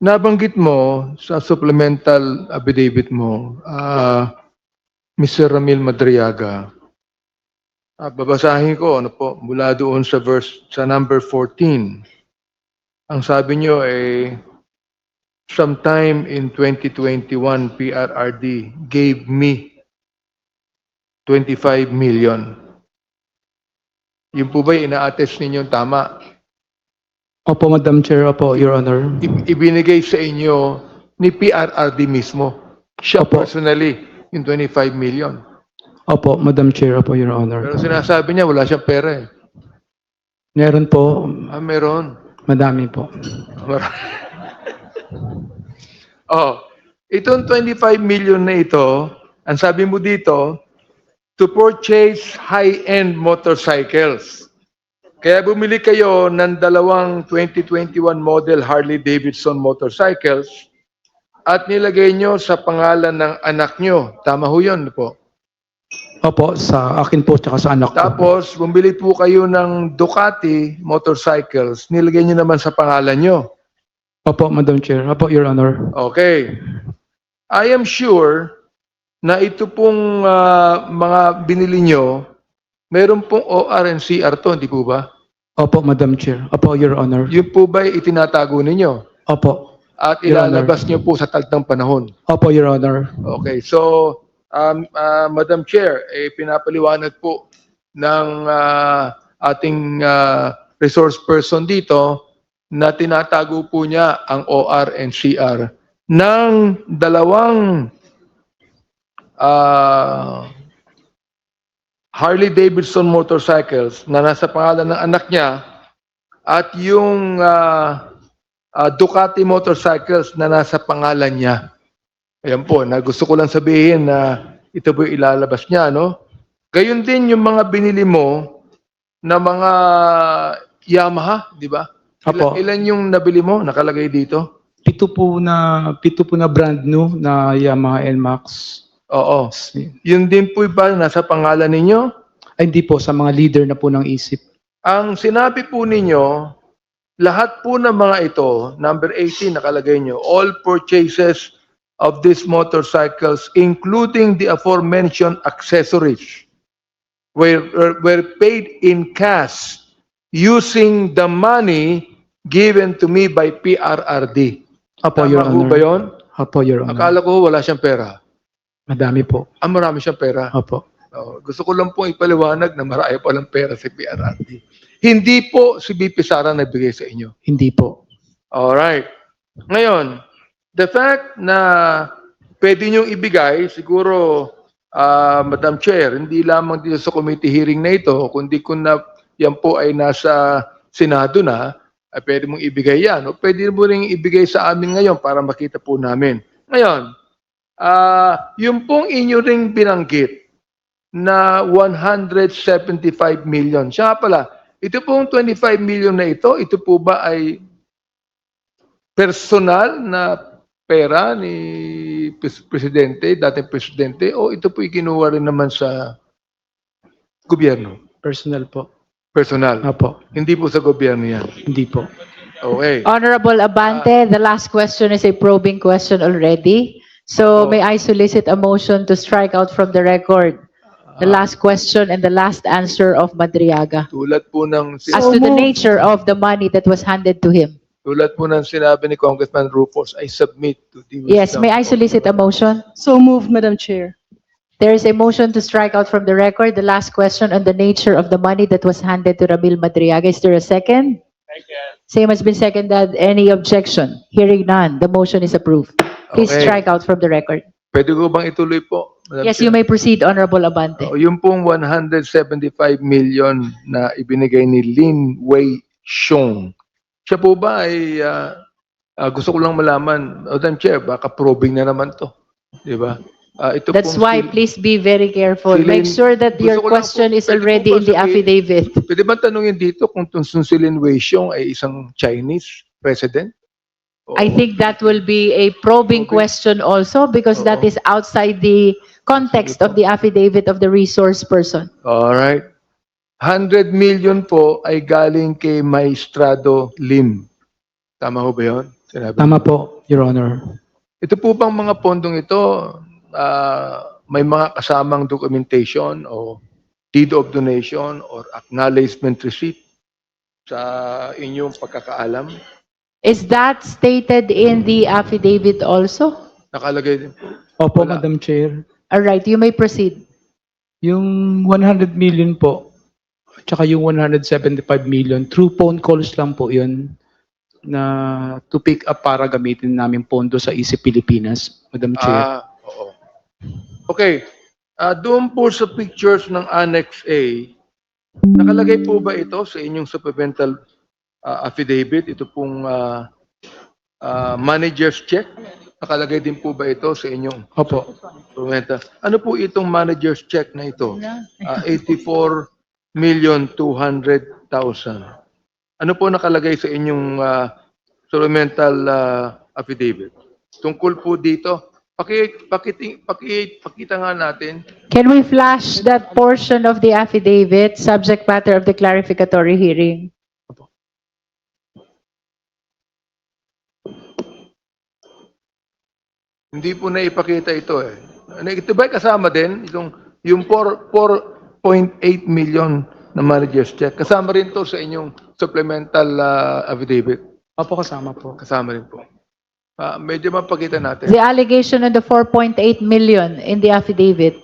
nabanggit mo sa supplemental affidavit mo, Mr. Ramil Madriaga, babasahin ko ano po, mula doon sa sa number 14. Ang sabi nyo ay, sometime in 2021, PRRD gave me 25 million. Yun po ba ina-attest ninyo tama? Opo, Madam Chair. Opo, Your Honor. Ibinigay sa inyo ni PRRD mismo. Siya Opo. personally, yung 25 million. Opo, Madam Chair. Opo, Your Honor. Pero sinasabi niya, wala siyang pera eh. Meron po. Meron. Madami po. Oh, itong 25 million na ito, ang sabi mo dito, to purchase high-end motorcycles. Kaya bumili kayo ng dalawang 2021 model Harley-Davidson motorcycles at nilagay nyo sa pangalan ng anak nyo. Tama ho yun po. Opo, sa akin po tsaka sa anak ko. Tapos, bumili po kayo ng Ducati motorcycles, nilagay nyo naman sa pangalan nyo. Opo, Madam Chair. Opo, Your Honor. Okay. I am sure na ito pong mga binili nyo, meron pong OR and CR to, hindi po ba? Opo, Madam Chair. Opo, Your Honor. Yun po ba itinatago ninyo? Opo. At Your Honor. ilalabas nyo po sa tagtang panahon? Opo, Your Honor. Okay, so, Madam Chair, pinapaliwanag po ng ating resource person dito na tinatago po niya ang OR and CR ng dalawang Harley-Davidson motorcycles na nasa pangalan ng anak niya at yung Ducati motorcycles na nasa pangalan niya. Ayan po, gusto ko lang sabihin na ito po ilalabas niya, no? Gayun din yung mga binili mo na mga Yamaha, di ba? Apo. Ilan yung nabili mo nakalagay dito? Pito po na brand new na Yamaha NMAX. Oo. Yun din po ba nasa pangalan ninyo? Ay, hindi po, sa mga leader na po ng isip. Ang sinabi po ninyo, lahat po ng mga ito, number 18 nakalagay nyo, all purchases of these motorcycles, including the aforementioned accessories, were paid in cash using the money given to me by PRRD. Opo, Tama Your ho Honor. ba yun? Opo, Your Honor. Akala ko wala siyang pera. Madami po. Marami siyang pera. Opo. Gusto ko lang po ipaliwanag na marami pa lang pera si PRRD. Hindi po si BP Sara nagbigay sa inyo. Hindi po. Alright. Ngayon, the fact na pwede niyong ibigay, siguro, Madam Chair, hindi lamang dito sa committee hearing na ito, kundi kung na yan po ay nasa Senado na, ay pwede mong ibigay yan. O pwede mo rin ibigay sa amin ngayon para makita po namin. Ngayon, yung pong inyo ring binanggit na 175 million. Siya pala, ito pong 25 million na ito po ba ay personal na pera ni Presidente, dating Presidente, o ito po ikinuha rin naman sa gobyerno? Personal po. Personal. Opo. Hindi po sa gobyerno yan. Hindi po. Okay. Honorable Abante, the last question is a probing question already. So may I solicit a motion to strike out from the record the last question and the last answer of Madriaga Tulad po ng as to the nature of the money that was handed to him. tulad po ng sinabi ni Congressman Rufus, I submit to the Yes, may I solicit a motion? So moved, Madam Chair. There is a motion to strike out from the record the last question on the nature of the money that was handed to Ramil Madriaga. Is there a second? Same has been seconded. Any objection? Hearing none, the motion is approved. Please Okay. strike out from the record. Pwede ko bang ituloy po? Madam Yes, Chair? you may proceed, Honorable Abante. Yung pong 175 million na ibinigay ni Lin Wei Xiong, siya po ba ay, gusto ko lang malaman, Madam Chair, baka probing na naman to. Di ba? Ito That's pong why please be very careful. si Make Lin- sure that gusto your ko lang question po- is pwede po already ba in the sabihin- affidavit. Pwede ba tanungin dito kung si Lin Wei Xiong ay isang Chinese president? I think that will be a probing question also because that Oo. is outside the context of the affidavit of the resource person. Alright. 100 million po ay galing kay Maestrado Lim. Tama ho ba yun? Sinabi Tama mo? po. Your Honor. Ito po bang mga pondong ito, may mga kasamang documentation o deed of donation or acknowledgement receipt sa inyong pagkakaalam? Is that stated in the affidavit also? Nakalagay din po. Opo, Wala. Madam Chair. All right, you may proceed. Yung 100 million po, tsaka yung 175 million, through phone calls lang po yun na to pick up para gamitin namin pondo sa ISIP Pilipinas, Madam Chair. Oo. Okay. Doon po sa pictures ng Annex A, nakalagay po ba ito sa inyong supplemental affidavit? Ito pong manager's check? Nakalagay din po ba ito sa inyong Opo. supplemental? Ano po itong manager's check na ito? 84,200,000. Ano po nakalagay sa inyong supplemental affidavit? Tungkol po dito, pakita nga natin. Can we flash that portion of the affidavit, subject matter of the clarificatory hearing? Hindi po na ipakita ito eh. Ito ba kasama din yung 4.8 million na manager's check? Kasama rin to sa inyong supplemental affidavit. Opo, kasama po. Kasama rin po. Medyo mapakita natin. The allegation on the 4.8 million in the affidavit.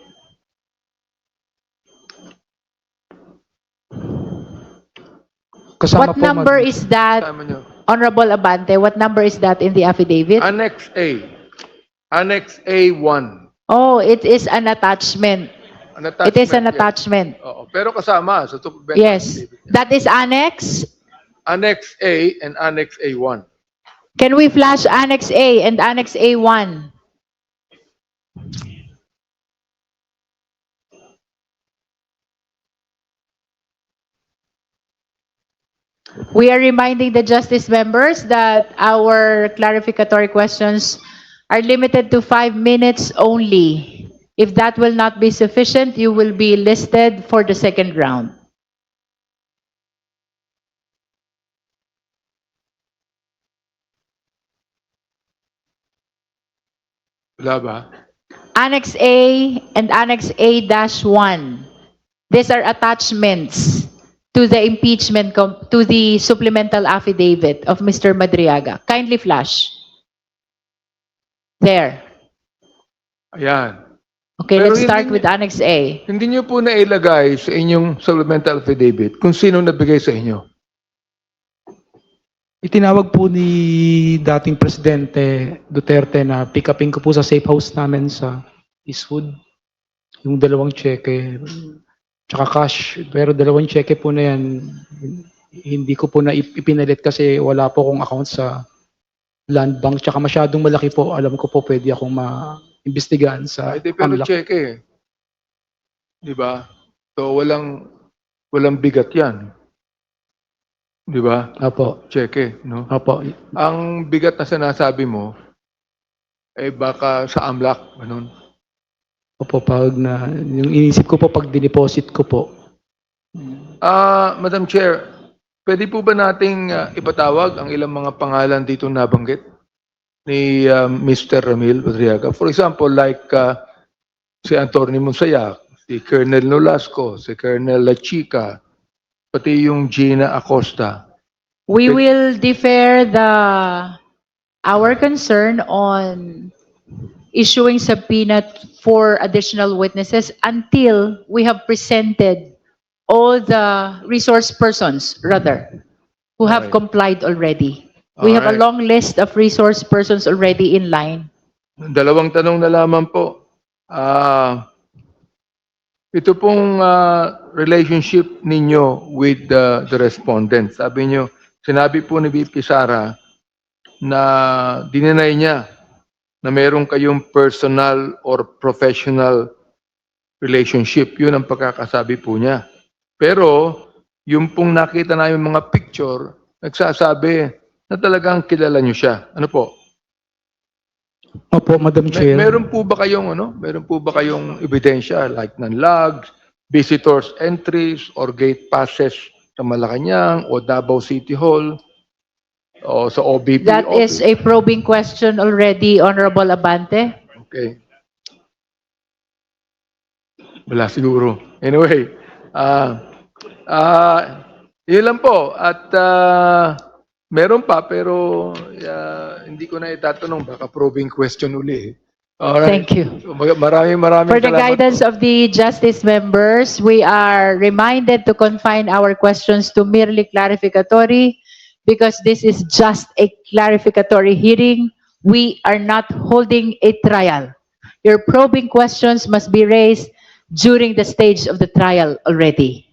Kasama What po, number Madam- is that, Kasama nyo. Honorable Abante? What number is that in the affidavit? Annex A. Annex A1. Oh, it is an attachment. An It is an yes. attachment. Oo. Pero kasama sa supplemental Yes. affidavit. That is annex. Annex A and Annex A1. Can we flash Annex A and Annex A1? We are reminding the justice members that our clarificatory questions are limited to 5 minutes only. If that will not be sufficient, you will be listed for the second round. Wala ba? Annex A and Annex A-1. These are attachments to the impeachment, to the supplemental affidavit of Mr. Madriaga. Kindly flash. There. Ayan. Okay, Pero let's start hindi- with Annex A. Hindi nyo po nailagay sa inyong supplemental affidavit kung sino nabigay sa inyo. Itinawag po ni dating Presidente Duterte na pick upin ko po sa safe house namin sa Eastwood. Yung 2 cheque, tsaka cash. Pero 2 cheque po na yan, hindi ko po na ipinalit kasi wala po akong account sa land bank. Tsaka masyadong malaki po. Alam ko po pwede akong ma-imbestigahan sa Ay, di, pero AMLAC. cheque eh. Di ba? So, walang bigat yan. Di ba? Opo. Cheque, no? Opo. Ang bigat na sinasabi mo, eh baka sa AMLAC, ganun. Opo, yung inisip ko po pag dineposit ko po. Madam Chair, pwede po ba nating ipatawag ang ilang mga pangalan dito nabanggit ni Mr. Ramil Madriaga? For example, like si Antonio Monsayak, si Colonel Nolasco, si Colonel La Chica, pati yung Gina Acosta. We will defer our concern on issuing subpoena for additional witnesses until we have presented all the resource persons, rather, who have Alright. complied already. We have a Alright. long list of resource persons already in line. Dalawang tanong na lamang po. Ito pong relationship ninyo with the respondent. Sinabi po ni VP Sara na dininay niya na meron kayong personal or professional relationship. Yun ang pagkakasabi po niya. Pero, yung pong nakita namin mga picture, nagsasabi na talagang kilala niyo siya. Ano po? Opo, Madam Chair. Meron po ba kayong ebidensya like ng logs, visitors entries or gate passes sa Malacanang o Davao City Hall O sa OBP That office. is a probing question already, Honorable Abante. Okay. Wala siguro. Anyway, yun lang po. At meron pa pero hindi ko na itatanong. Baka probing question uli. Alright. Thank you. Maraming For the salamat guidance po. of the Justice members, we are reminded to confine our questions to merely clarificatory because this is just a clarificatory hearing. We are not holding a trial. Your probing questions must be raised during the stage of the trial already.